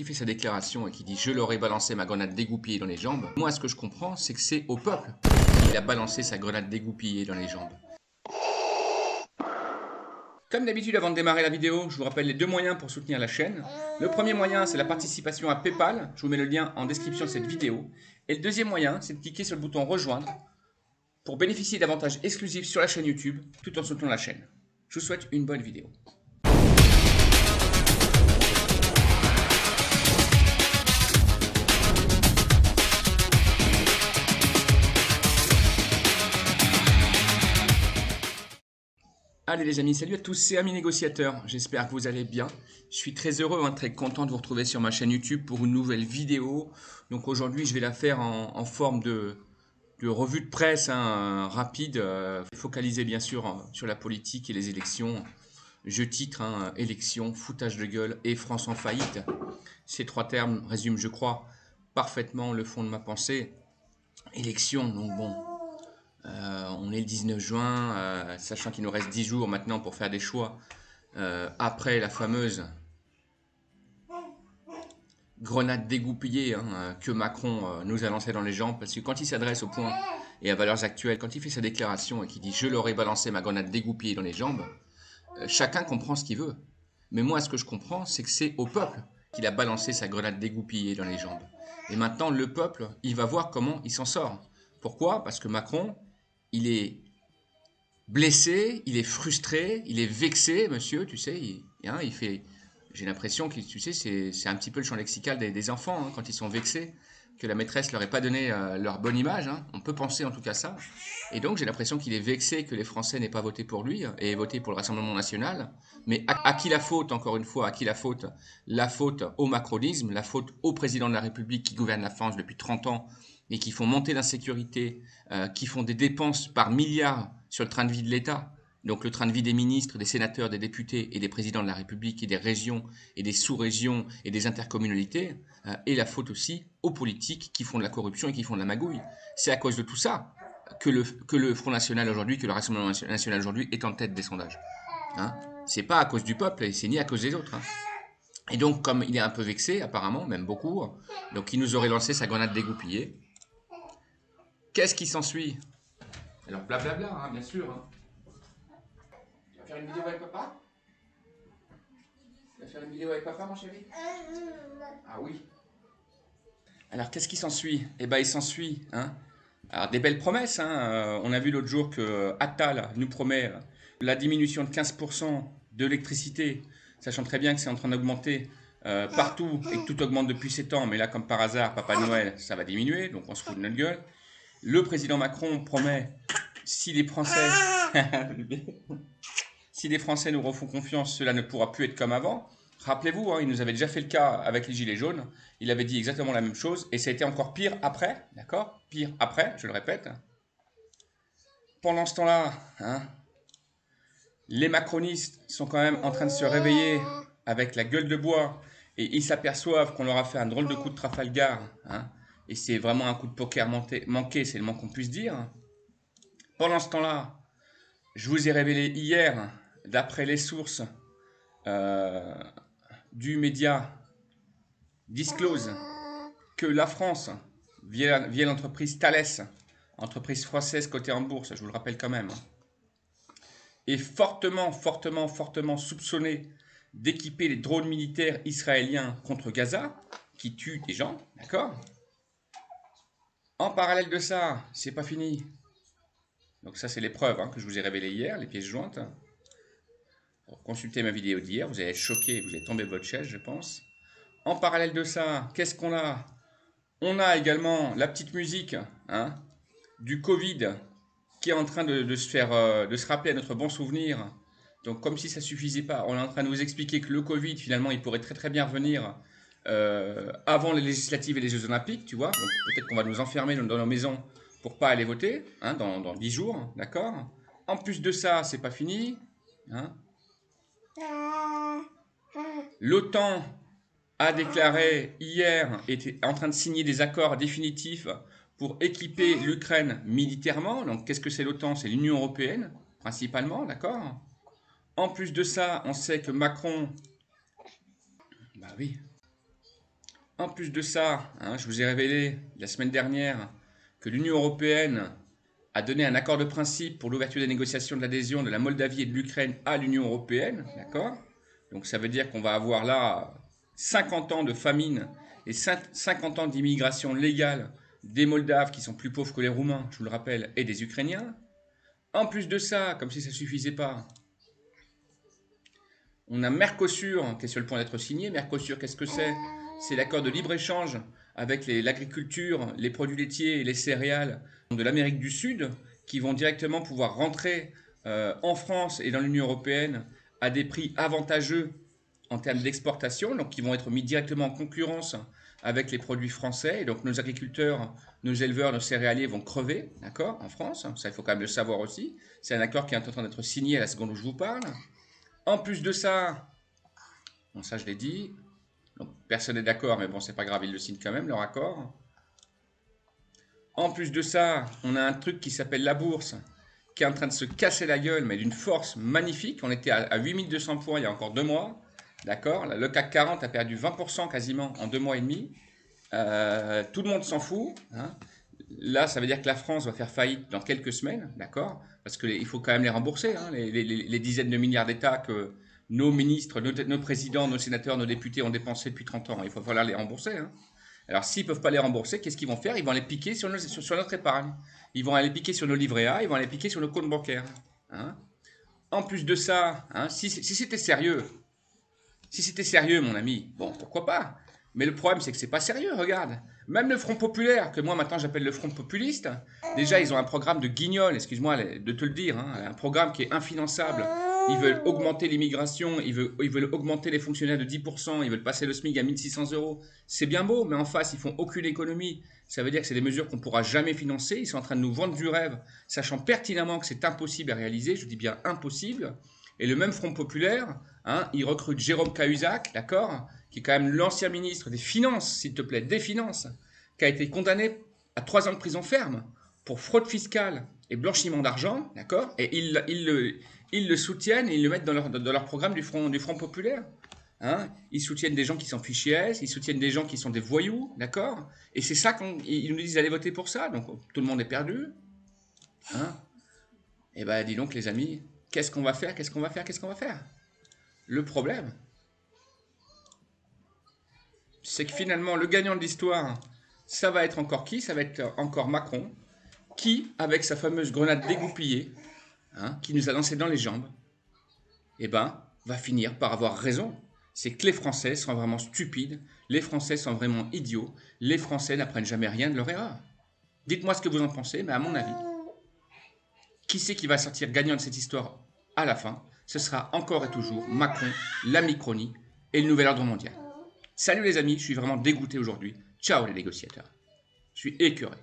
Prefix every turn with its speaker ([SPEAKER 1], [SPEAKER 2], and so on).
[SPEAKER 1] Qui fait sa déclaration et qui dit « Je leur ai balancé ma grenade dégoupillée dans les jambes », moi ce que je comprends c'est que c'est au peuple qu'il a balancé sa grenade dégoupillée dans les jambes. Comme d'habitude avant de démarrer la vidéo, je vous rappelle les deux moyens pour soutenir la chaîne. Le premier moyen c'est la participation à Paypal, je vous mets le lien en description de cette vidéo. Et le deuxième moyen c'est de cliquer sur le bouton rejoindre pour bénéficier d'avantages exclusifs sur la chaîne YouTube tout en soutenant la chaîne. Je vous souhaite une bonne vidéo. Allez les amis, salut à tous, c'est Ami Négociateur, j'espère que vous allez bien. Je suis très heureux, très content de vous retrouver sur ma chaîne YouTube pour une nouvelle vidéo. Donc aujourd'hui je vais la faire en forme de revue de presse rapide, focalisée bien sûr sur la politique et les élections. Je titre élections, foutage de gueule et France en faillite. Ces trois termes résument je crois parfaitement le fond de ma pensée. Élections, donc bon... on est le 19 juin, sachant qu'il nous reste 10 jours maintenant pour faire des choix après la fameuse grenade dégoupillée que Macron nous a lancée dans les jambes. Parce que quand il s'adresse au point et à valeurs actuelles, quand il fait sa déclaration et qu'il dit « Je leur ai balancé ma grenade dégoupillée dans les jambes », chacun comprend ce qu'il veut. Mais moi, ce que je comprends, c'est que c'est au peuple qu'il a balancé sa grenade dégoupillée dans les jambes. Et maintenant, le peuple, il va voir comment il s'en sort. Pourquoi? Parce que Macron... il est blessé, il est frustré, il est vexé, monsieur, tu sais, il fait... J'ai l'impression que, tu sais, c'est un petit peu le champ lexical des enfants, quand ils sont vexés, que la maîtresse leur ait pas donné leur bonne image, on peut penser en tout cas ça. Et donc j'ai l'impression qu'il est vexé que les Français n'aient pas voté pour lui et voté pour le Rassemblement National. Mais à qui la faute, encore une fois, à qui la faute? La faute au macronisme, la faute au président de la République qui gouverne la France depuis 30 ans et qui font monter l'insécurité, qui font des dépenses par milliards sur le train de vie de l'État. Donc le train de vie des ministres, des sénateurs, des députés et des présidents de la République et des régions et des sous-régions et des intercommunalités, et la faute aussi aux politiques qui font de la corruption et qui font de la magouille. C'est à cause de tout ça que le Front National aujourd'hui, que le Rassemblement National aujourd'hui est en tête des sondages. C'est pas à cause du peuple et c'est ni à cause des autres. Et donc comme il est un peu vexé apparemment, même beaucoup, donc il nous aurait lancé sa grenade dégoupillée. Qu'est-ce qui s'ensuit? Alors blablabla, bien sûr. Tu vas faire une vidéo avec papa? Tu vas faire une vidéo avec papa, mon chéri? Ah oui. Alors qu'est-ce qui s'ensuit? Eh bien il s'ensuit, alors des belles promesses, on a vu l'autre jour que Attal nous promet la diminution de 15% de l'électricité, sachant très bien que c'est en train d'augmenter partout et que tout augmente depuis 7 ans, mais là comme par hasard, Papa Noël, ça va diminuer, donc on se fout de notre gueule. Le président Macron promet, si les Français nous refont confiance, cela ne pourra plus être comme avant. Rappelez-vous, il nous avait déjà fait le cas avec les Gilets jaunes. Il avait dit exactement la même chose et ça a été encore pire après, d'accord? Pire après, je le répète. Pendant ce temps-là, les macronistes sont quand même en train de se réveiller avec la gueule de bois et ils s'aperçoivent qu'on leur a fait un drôle de coup de Trafalgar. Et c'est vraiment un coup de poker manqué, c'est le moins qu'on puisse dire. Pendant ce temps-là, je vous ai révélé hier, d'après les sources du média Disclose, que la France, via l'entreprise Thales, entreprise française cotée en bourse, je vous le rappelle quand même, est fortement soupçonnée d'équiper les drones militaires israéliens contre Gaza, qui tuent des gens, d'accord? En parallèle de ça, c'est pas fini. Donc ça, c'est les preuves que je vous ai révélées hier, les pièces jointes. Alors, consultez ma vidéo d'hier, vous allez être choqués, vous allez tomber de votre chaise, je pense. En parallèle de ça, qu'est-ce qu'on a? On a également la petite musique du Covid qui est en train de se rappeler à notre bon souvenir. Donc comme si ça ne suffisait pas, on est en train de vous expliquer que le Covid, finalement, il pourrait très bien revenir avant les législatives et les Jeux Olympiques, tu vois. Donc peut-être qu'on va nous enfermer dans nos maisons pour pas aller voter dans 10 jours, d'accord? En plus de ça, c'est pas fini. L'OTAN a déclaré hier, était en train de signer des accords définitifs pour équiper l'Ukraine militairement. Donc qu'est-ce que c'est l'OTAN? C'est l'Union Européenne, principalement, d'accord? En plus de ça, on sait que Macron... Bah oui. En plus de ça, hein, je vous ai révélé la semaine dernière que l'Union européenne a donné un accord de principe pour l'ouverture des négociations de l'adhésion de la Moldavie et de l'Ukraine à l'Union européenne, d'accord? Donc ça veut dire qu'on va avoir là 50 ans de famine et 50 ans d'immigration légale des Moldaves qui sont plus pauvres que les Roumains, je vous le rappelle, et des Ukrainiens. En plus de ça, comme si ça ne suffisait pas, on a Mercosur qui est sur le point d'être signé. Mercosur, qu'est-ce que c'est? C'est l'accord de libre-échange avec l'agriculture, les produits laitiers et les céréales de l'Amérique du Sud qui vont directement pouvoir rentrer en France et dans l'Union européenne à des prix avantageux en termes d'exportation, donc qui vont être mis directement en concurrence avec les produits français. Et donc nos agriculteurs, nos éleveurs, nos céréaliers vont crever, d'accord, en France. Ça, il faut quand même le savoir aussi. C'est un accord qui est en train d'être signé à la seconde où je vous parle. En plus de ça, bon ça je l'ai dit, donc personne n'est d'accord, mais bon c'est pas grave, ils le signent quand même, leur accord. En plus de ça, on a un truc qui s'appelle la bourse, qui est en train de se casser la gueule, mais d'une force magnifique. On était à 8200 points il y a encore 2 mois, d'accord. Le CAC 40 a perdu 20% quasiment en 2 mois et demi. Tout le monde s'en fout, hein. Là, ça veut dire que la France va faire faillite dans quelques semaines, d'accord? Parce qu'il faut quand même les rembourser, hein, les dizaines de milliards d'États que nos ministres, nos présidents, nos sénateurs, nos députés ont dépensés depuis 30 ans. Il faut falloir les rembourser, hein. Alors, s'ils ne peuvent pas les rembourser, qu'est-ce qu'ils vont faire? Ils vont les piquer sur notre épargne. Ils vont aller piquer sur nos livrets A, ils vont aller piquer sur nos comptes bancaires, hein. En plus de ça, hein, si c'était sérieux, si c'était sérieux, mon ami, bon, pourquoi pas? Mais le problème, c'est que c'est pas sérieux, regarde. Même le Front Populaire, que moi maintenant j'appelle le Front Populiste, déjà ils ont un programme de guignol, excuse-moi de te le dire, hein, un programme qui est infinançable. Ils veulent augmenter l'immigration, ils veulent augmenter les fonctionnaires de 10%, ils veulent passer le SMIC à 1600 euros. C'est bien beau, mais en face, ils font aucune économie. Ça veut dire que c'est des mesures qu'on ne pourra jamais financer. Ils sont en train de nous vendre du rêve, sachant pertinemment que c'est impossible à réaliser. Je dis bien impossible. Et le même Front Populaire, hein, il recrute Jérôme Cahuzac, d'accord, qui est quand même l'ancien ministre des Finances, s'il te plaît, des Finances, qui a été condamné à 3 ans de prison ferme pour fraude fiscale et blanchiment d'argent, d'accord, et ils le soutiennent et ils le mettent dans leur programme du Front Populaire. Hein, ils soutiennent des gens qui sont fichiers S, ils soutiennent des gens qui sont des voyous, d'accord. Et c'est ça qu'ils nous disent d'aller voter pour ça, donc tout le monde est perdu. Hein. Et ben dis donc les amis, qu'est-ce qu'on va faire, qu'est-ce qu'on va faire, qu'est-ce qu'on va faire? Le problème, c'est que finalement le gagnant de l'histoire, ça va être encore qui? Ça va être encore Macron, qui, avec sa fameuse grenade dégoupillée, hein, qui nous a lancé dans les jambes, eh ben, va finir par avoir raison. C'est que les Français sont vraiment stupides, les Français sont vraiment idiots, les Français n'apprennent jamais rien de leur erreur. Dites-moi ce que vous en pensez, mais à mon avis, qui c'est qui va sortir gagnant de cette histoire à la fin? Ce sera encore et toujours Macron, la Micronie et le nouvel ordre mondial. Salut les amis, je suis vraiment dégoûté aujourd'hui. Ciao les négociateurs. Je suis écœuré.